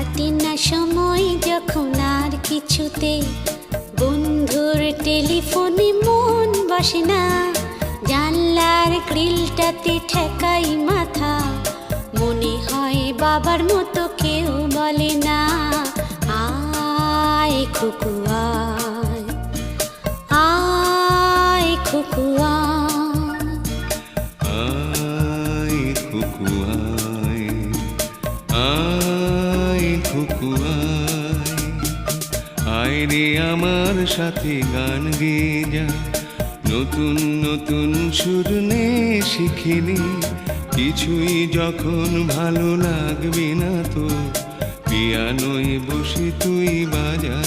কাটে না সময় যখন আর কিছুতে, বন্ধুর টেলিফোনে মন বসে না, জানলার গ্রিলটাতে ঠেকাই মাথা, মনে হয় বাবার মতো কেউ বলে না, আয় খুকু আয়, আয় খুকু আয় খুকু আয়, আয় খুকু আয়, আয় রে আমার সাথে গান গেয়ে যা, নতুন নতুন সুর নে শিখিনি, কিছুই যখন ভালো লাগবে না তো, পিয়ানোয় বসে তুই বাজা।